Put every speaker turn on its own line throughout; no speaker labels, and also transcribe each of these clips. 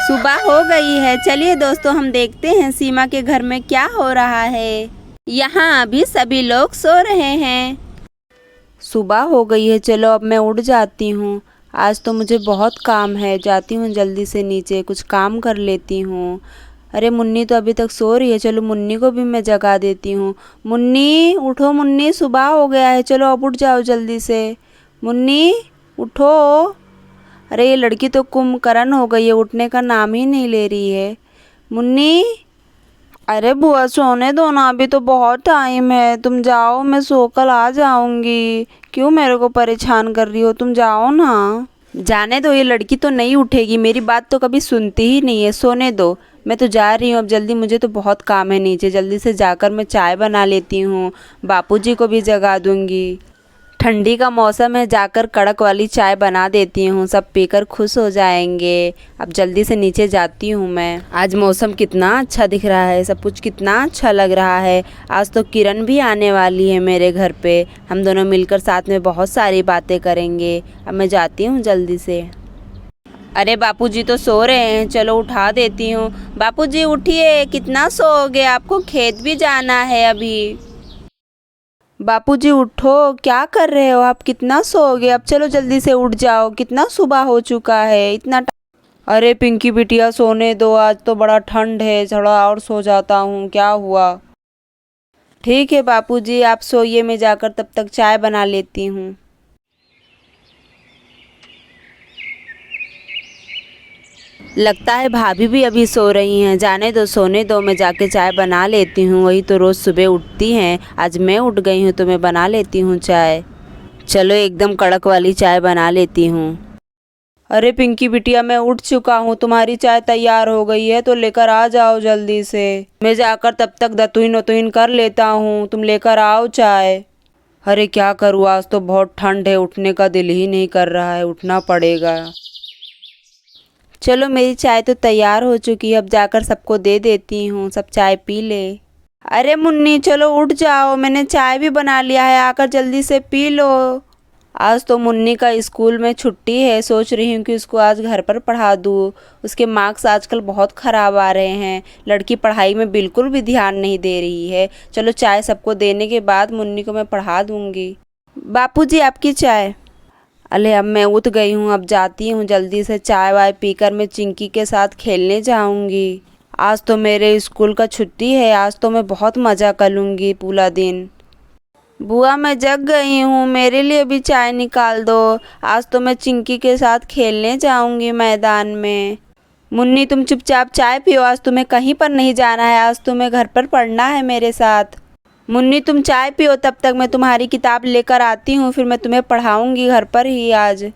सुबह हो गई है। चलिए दोस्तों, हम देखते हैं सीमा के घर में क्या हो रहा है। यहाँ अभी सभी लोग सो रहे हैं। सुबह हो गई है, चलो अब मैं उठ जाती हूँ। आज तो मुझे बहुत काम है, जाती हूँ जल्दी से नीचे कुछ काम कर लेती हूँ। अरे मुन्नी तो अभी तक सो रही है, चलो मुन्नी को भी मैं जगा देती हूँ। मुन्नी उठो, मुन्नी सुबह हो गया है, चलो अब उठ जाओ जल्दी से। मुन्नी उठो। अरे ये लड़की तो कुंभकर्ण हो गई है, उठने का नाम ही नहीं ले रही है। मुन्नी, अरे बुआ सोने दो ना, अभी तो बहुत टाइम है, तुम जाओ, मैं सोकर आ जाऊंगी। क्यों मेरे को परेशान कर रही हो, तुम जाओ ना। जाने दो, ये लड़की तो नहीं उठेगी, मेरी बात तो कभी सुनती ही नहीं है, सोने दो। मैं तो जा रही हूँ अब जल्दी, मुझे तो बहुत काम है नीचे, जल्दी से जाकर मैं चाय बना लेती हूँ। बापूजी को भी जगा दूंगी। ठंडी का मौसम है, जाकर कड़क वाली चाय बना देती हूँ, सब पीकर खुश हो जाएंगे। अब जल्दी से नीचे जाती हूँ मैं। आज मौसम कितना अच्छा दिख रहा है, सब कुछ कितना अच्छा लग रहा है। आज तो किरण भी आने वाली है मेरे घर पे, हम दोनों मिलकर साथ में बहुत सारी बातें करेंगे। अब मैं जाती हूँ जल्दी से। अरे बापूजी तो सो रहे हैं, चलो उठा देती हूँ। बापूजी उठिए, कितना सोओगे, आपको खेत भी जाना है अभी। बापूजी उठो, क्या कर रहे हो आप, कितना सोओगे, अब चलो जल्दी से उठ जाओ, कितना सुबह हो चुका है, इतना अरे पिंकी बिटिया सोने दो, आज तो बड़ा ठंड है, थोड़ा और सो जाता हूँ, क्या हुआ। ठीक है बापूजी, आप सोइए, मैं जाकर तब तक चाय बना लेती हूँ। लगता है भाभी भी अभी सो रही हैं, जाने दो, सोने दो, मैं जाके चाय बना लेती हूँ, वही तो रोज़ सुबह उठती हैं, आज मैं उठ गई हूँ तो मैं बना लेती हूँ चाय। चलो एकदम कड़क वाली चाय बना लेती हूँ। अरे पिंकी बिटिया, मैं उठ चुका हूँ, तुम्हारी चाय तैयार हो गई है तो लेकर आ जाओ जल्दी से। मैं जाकर तब तक दतुईन वतुईन कर लेता हूँ, तुम लेकर आओ चाय। अरे क्या करूँ, आज तो बहुत ठंड है, उठने का दिल ही नहीं कर रहा है, उठना पड़ेगा। चलो मेरी चाय तो तैयार हो चुकी है, अब जाकर सबको दे देती हूँ, सब चाय पी ले। अरे मुन्नी चलो उठ जाओ, मैंने चाय भी बना लिया है, आकर जल्दी से पी लो। आज तो मुन्नी का स्कूल में छुट्टी है, सोच रही हूँ कि उसको आज घर पर पढ़ा दूँ। उसके मार्क्स आजकल बहुत ख़राब आ रहे हैं, लड़की पढ़ाई में बिल्कुल भी ध्यान नहीं दे रही है। चलो चाय सबको देने के बाद मुन्नी को मैं पढ़ा दूँगी। बापूजी आपकी चाय। अरे अब मैं उठ गई हूँ, अब जाती हूँ जल्दी से, चाय वाय पीकर मैं चिंकी के साथ खेलने जाऊँगी। आज तो मेरे स्कूल का छुट्टी है, आज तो मैं बहुत मज़ा कर लूँगी पूरा दिन। बुआ मैं जग गई हूँ, मेरे लिए भी चाय निकाल दो, आज तो मैं चिंकी के साथ खेलने जाऊँगी मैदान में। मुन्नी तुम चुपचाप चाय पियो, आज तुम्हें कहीं पर नहीं जाना है, आज तुम्हें घर पर पढ़ना है मेरे साथ। मुन्नी तुम चाय पियो, तब तक मैं तुम्हारी किताब लेकर आती हूँ, फिर मैं तुम्हें पढ़ाऊँगी घर पर ही आज।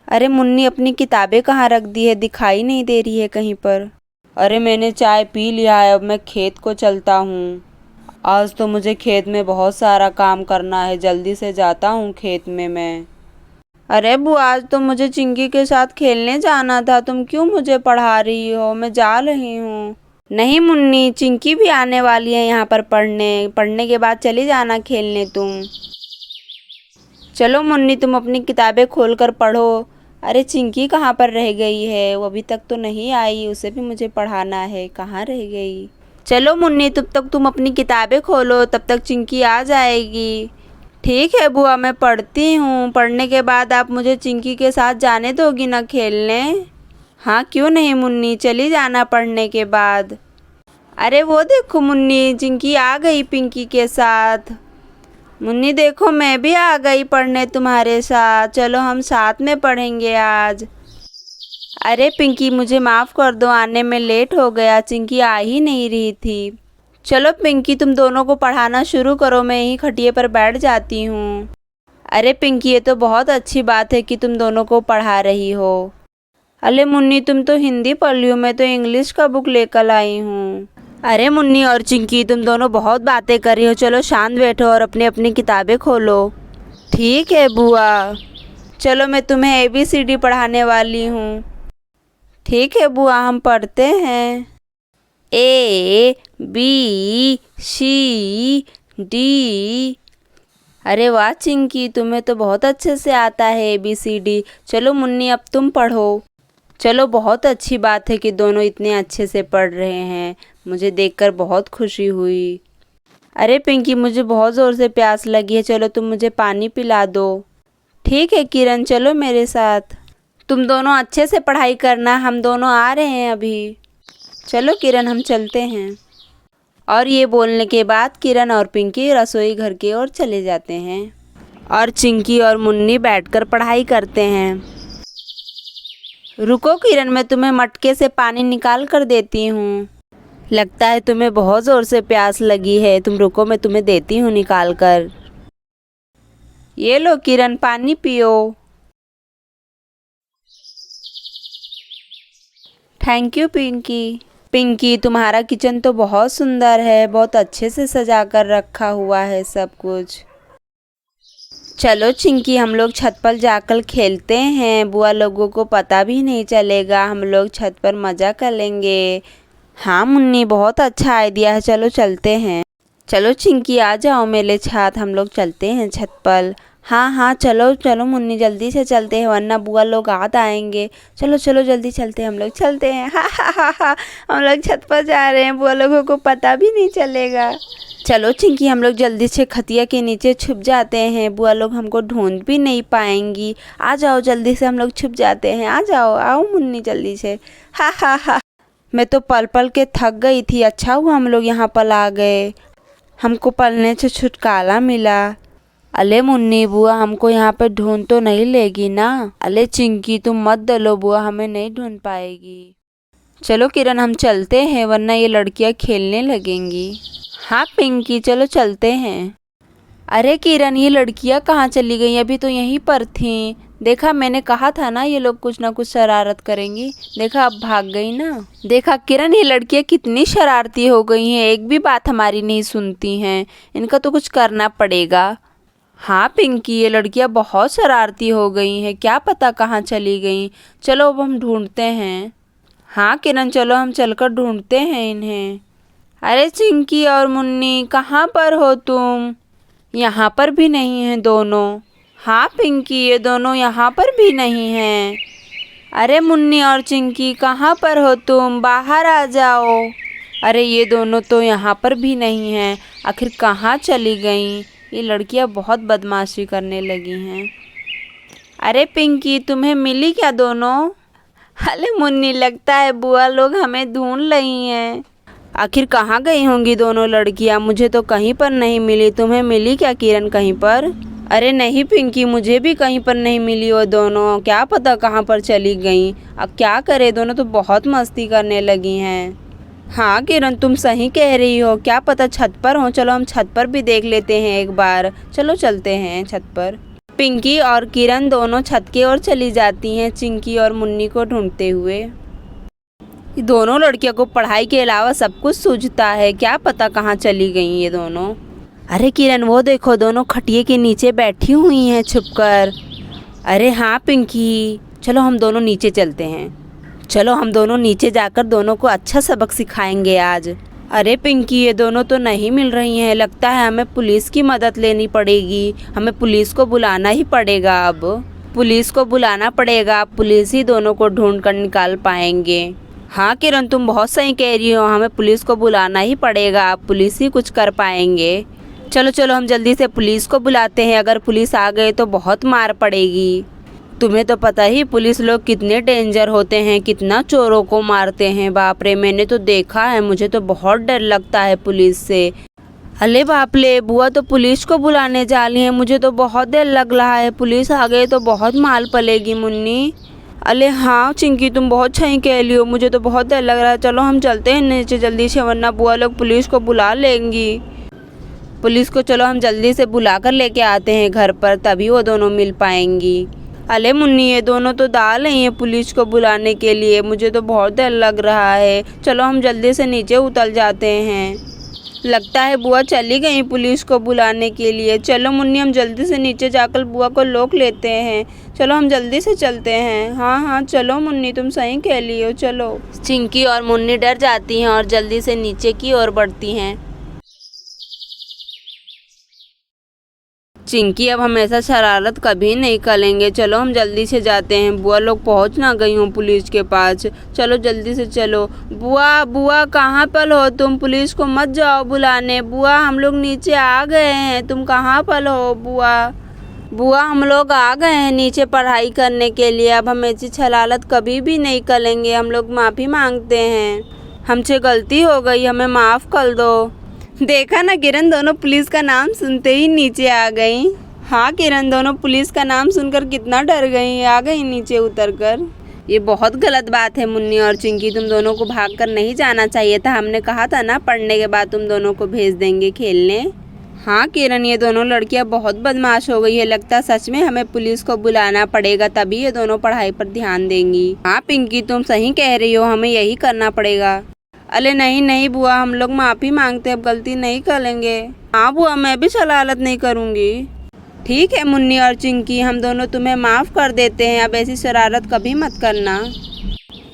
अरे मुन्नी अपनी किताबें कहाँ रख दी है, दिखाई नहीं दे रही है कहीं पर। अरे मैंने चाय पी लिया है, अब मैं खेत को चलता हूँ। आज तो मुझे खेत में बहुत सारा काम करना है, जल्दी से जाता हूँ खेत में मैं। अरे बुआ आज तो मुझे चिंकी के साथ खेलने जाना था, तुम क्यों मुझे पढ़ा रही हो, मैं जा रही हूँ। नहीं मुन्नी, चिंकी भी आने वाली है यहाँ पर पढ़ने, पढ़ने के बाद चली जाना खेलने तुम। चलो मुन्नी तुम अपनी किताबें खोलकर पढ़ो। अरे चिंकी कहाँ पर रह गई है, वो अभी तक तो नहीं आई, उसे भी मुझे पढ़ाना है, कहाँ रह गई। चलो मुन्नी तब तक तुम अपनी किताबें खोलो, तब तक चिंकी आ जाएगी। ठीक है बुआ, मैं पढ़ती हूँ, पढ़ने के बाद आप मुझे चिंकी के साथ जाने दोगी ना खेलने। हाँ क्यों नहीं मुन्नी, चली जाना पढ़ने के बाद। अरे वो देखो मुन्नी, चिंकी आ गई पिंकी के साथ। मुन्नी देखो मैं भी आ गई पढ़ने तुम्हारे साथ, चलो हम साथ में पढ़ेंगे आज। अरे पिंकी मुझे माफ़ कर दो, आने में लेट हो गया, चिंकी आ ही नहीं रही थी। चलो पिंकी तुम दोनों को पढ़ाना शुरू करो, मैं यहीं खटिए पर बैठ जाती हूँ। अरे पिंकी ये तो बहुत अच्छी बात है कि तुम दोनों को पढ़ा रही हो। अरे मुन्नी तुम तो हिंदी पढ़ ली हो, मैं तो इंग्लिश का बुक लेकर आई हूँ। अरे मुन्नी और चिंकी तुम दोनों बहुत बातें कर रही हो, चलो शांत बैठो और अपनी अपनी किताबें खोलो। ठीक है बुआ, चलो मैं तुम्हें ABCD पढ़ाने वाली हूँ। ठीक है बुआ, हम पढ़ते हैं। ABCD। अरे वाह चिंकी, तुम्हें तो बहुत अच्छे से आता है ABCD। चलो मुन्नी अब तुम पढ़ो। चलो बहुत अच्छी बात है कि दोनों इतने अच्छे से पढ़ रहे हैं, मुझे देखकर बहुत खुशी हुई। अरे पिंकी, मुझे बहुत ज़ोर से प्यास लगी है, चलो तुम मुझे पानी पिला दो। ठीक है किरण, चलो मेरे साथ। तुम दोनों अच्छे से पढ़ाई करना, हम दोनों आ रहे हैं अभी। चलो किरण, हम चलते हैं। और ये बोलने के बाद किरण और पिंकी रसोई घर की ओर चले जाते हैं और चिंकी और मुन्नी बैठकर पढ़ाई करते हैं। रुको किरण, मैं तुम्हें मटके से पानी निकाल कर देती हूँ। लगता है तुम्हें बहुत ज़ोर से प्यास लगी है, तुम रुको, मैं तुम्हें देती हूँ निकाल कर। ये लो किरण, पानी पियो। Thank you Pinky. पिंकी, तुम्हारा किचन तो बहुत सुंदर है, बहुत अच्छे से सजा कर रखा हुआ है सब कुछ। चलो चिंकी, हम लोग छत पर जाकर खेलते हैं, बुआ लोगों को पता भी नहीं चलेगा, हम लोग छत पर मज़ा कर लेंगे। हाँ मुन्नी, बहुत अच्छा आइडिया है, चलो चलते हैं। चलो चिंकी, आ जाओ मेरे साथ, हम लोग चलते हैं छत पर। हाँ हाँ, चलो चलो मुन्नी, जल्दी से चलते हैं वरना बुआ लोग याद आएंगे। चलो चलो जल्दी चलते हैं, हम लोग चलते हैं। हा हा हा हा, हम लोग छत पर जा रहे हैं, बुआ लोगों को पता भी नहीं चलेगा। चलो चिंकी, हम लोग जल्दी से खटिया के नीचे छुप जाते हैं, बुआ लोग हमको ढूंढ भी नहीं पाएंगी। आ जाओ जल्दी से, हम लोग छुप जाते हैं, आ जाओ, आओ मुन्नी जल्दी से। हा हा हा, मैं तो पल पल के थक गई थी, अच्छा हुआ हम लोग यहाँ पर आ गए, हमको पलने से छुटकारा मिला। अले मुन्नी, बुआ हमको यहाँ पे ढूंढ तो नहीं लेगी ना? अले चिंकी, तुम मत डलो, बुआ हमें नहीं ढूंढ पाएगी। चलो किरण, हम चलते हैं वरना ये लड़कियाँ खेलने लगेंगी। हाँ पिंकी, चलो चलते हैं। अरे किरण, ये लड़कियाँ कहाँ चली गई? अभी तो यहीं पर थीं। देखा, मैंने कहा था ना ये लोग कुछ ना कुछ शरारत करेंगी। देखा, अब भाग गई ना। देखा किरण, ये लड़कियाँ कितनी शरारती हो गई हैं, एक भी बात हमारी नहीं सुनती हैं, इनका तो कुछ करना पड़ेगा। हाँ पिंकी, ये लड़कियाँ बहुत शरारती हो गई हैं, क्या पता कहाँ चली गई। चलो अब हम ढूंढते हैं। हाँ किरण, चलो हम चलकर ढूंढते हैं इन्हें। अरे चिंकी और मुन्नी, कहाँ पर हो तुम? यहाँ पर भी नहीं हैं दोनों। हाँ पिंकी, ये दोनों यहाँ पर भी नहीं हैं। अरे मुन्नी और चिंकी, कहाँ पर हो तुम? बाहर आ जाओ। अरे ये दोनों तो यहाँ पर भी नहीं हैं, आखिर कहाँ चली गईं? ये लड़कियाँ बहुत बदमाशी करने लगी हैं। अरे पिंकी, तुम्हें मिली क्या दोनों? अरे मुन्नी, लगता है बुआ लोग हमें ढूंढ रही हैं। आखिर कहाँ गई होंगी दोनों लड़कियाँ? मुझे तो कहीं पर नहीं मिली, तुम्हें मिली क्या किरण कहीं पर? अरे नहीं पिंकी, मुझे भी कहीं पर नहीं मिली वो दोनों, क्या पता कहाँ पर चली गईं। अब क्या करे, दोनों तो बहुत मस्ती करने लगी हैं। हाँ किरण, तुम सही कह रही हो, क्या पता छत पर हो, चलो हम छत पर भी देख लेते हैं एक बार। चलो चलते हैं छत पर। पिंकी और किरण दोनों छत की ओर चली जाती हैं, चिंकी और मुन्नी को ढूंढते हुए। ये दोनों लड़कियों को पढ़ाई के अलावा सब कुछ सूझता है, क्या पता कहाँ चली गई ये दोनों। अरे किरण, वो देखो, दोनों खटिए के नीचे बैठी हुई हैं छुपकर। अरे हाँ पिंकी, चलो हम दोनों नीचे चलते हैं। चलो हम दोनों नीचे जाकर दोनों को अच्छा सबक सिखाएंगे आज। अरे पिंकी, ये दोनों तो नहीं मिल रही हैं, लगता है हमें पुलिस की मदद लेनी पड़ेगी, हमें पुलिस को बुलाना ही पड़ेगा। अब पुलिस को बुलाना पड़ेगा, पुलिस ही दोनों को ढूंढ कर निकाल पाएंगे। हाँ किरण, तुम बहुत सही कह रही हो, हमें पुलिस को बुलाना ही पड़ेगा, अब पुलिस ही कुछ कर पाएंगे। चलो चलो हम जल्दी से पुलिस को बुलाते हैं, अगर पुलिस आ गए तो बहुत मार पड़ेगी। तुम्हें तो पता ही पुलिस लोग कितने डेंजर होते हैं, कितना चोरों को मारते हैं, बाप रे, मैंने तो देखा है, मुझे तो बहुत डर लगता है पुलिस से। अरे बाप रे, बुआ तो पुलिस को बुलाने जा रही है, मुझे तो बहुत डर लग रहा है, पुलिस आ गए तो बहुत मार पड़ेगी मुन्नी। अरे हाँ चिंकी, तुम बहुत सही कह रही हो, मुझे तो बहुत डर लग रहा है, चलो हम चलते हैं नीचे जल्दी से, वरना बुआ लोग पुलिस को बुला लेंगी। पुलिस को चलो हम जल्दी से बुला कर लेके आते हैं घर पर, तभी वो दोनों मिल पाएंगी। अरे मुन्नी, ये दोनों तो दाल नहीं है पुलिस को बुलाने के लिए, मुझे तो बहुत डर लग रहा है, चलो हम जल्दी से नीचे उतर जाते हैं। लगता है बुआ चली गई पुलिस को बुलाने के लिए। चलो मुन्नी, हम जल्दी से नीचे जाकर बुआ को रोक लेते हैं, चलो हम जल्दी से चलते हैं। हाँ हाँ चलो मुन्नी, तुम सही कह रही हो, चलो। चिंकी और मुन्नी डर जाती हैं और जल्दी से नीचे की ओर बढ़ती हैं। चिंकी अब हम ऐसा शरारत कभी नहीं करेंगे। चलो हम जल्दी से जाते हैं। बुआ लोग पहुंच ना गई हूँ पुलिस के पास। चलो जल्दी से चलो। बुआ बुआ कहाँ पर हो तुम? पुलिस को मत जाओ बुलाने। बुआ हम लोग नीचे आ गए हैं, तुम कहाँ पर हो बुआ? बुआ हम लोग आ गए हैं नीचे पढ़ाई करने के लिए। अब हम ऐसी शरारत कभी भी नहीं करेंगे। हम लोग माफ़ी मांगते हैं, हमसे गलती हो गई, हमें माफ़ कर दो। देखा ना किरण, दोनों पुलिस का नाम सुनते ही नीचे आ गई। हाँ किरण, दोनों पुलिस का नाम सुनकर कितना डर गई, आ गई नीचे उतरकर। ये बहुत गलत बात है मुन्नी और चिंकी, तुम दोनों को भागकर नहीं जाना चाहिए था। हमने कहा था ना पढ़ने के बाद तुम दोनों को भेज देंगे खेलने। हाँ किरण, ये दोनों लड़कियां बहुत बदमाश हो गई है। लगता सच में हमें पुलिस को बुलाना पड़ेगा, तभी ये दोनों पढ़ाई पर ध्यान देंगी। हाँ पिंकी तुम सही कह रही हो, हमें यही करना पड़ेगा। अरे नहीं नहीं बुआ, हम लोग माफ़ी मांगते, अब गलती नहीं करेंगे। हाँ बुआ, मैं भी शरारत नहीं करूँगी। ठीक है मुन्नी और चिंकी, हम दोनों तुम्हें माफ़ कर देते हैं। अब ऐसी शरारत कभी मत करना।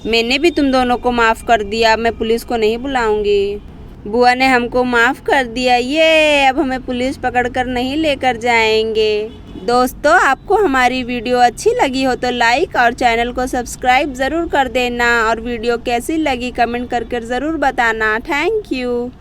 मैंने भी तुम दोनों को माफ़ कर दिया, अब मैं पुलिस को नहीं बुलाऊंगी। बुआ ने हमको माफ़ कर दिया, ये अब हमें पुलिस पकड़कर नहीं लेकर जाएंगे। दोस्तों, आपको हमारी वीडियो अच्छी लगी हो तो लाइक और चैनल को सब्सक्राइब ज़रूर कर देना, और वीडियो कैसी लगी कमेंट करके ज़रूर बताना। Thank you.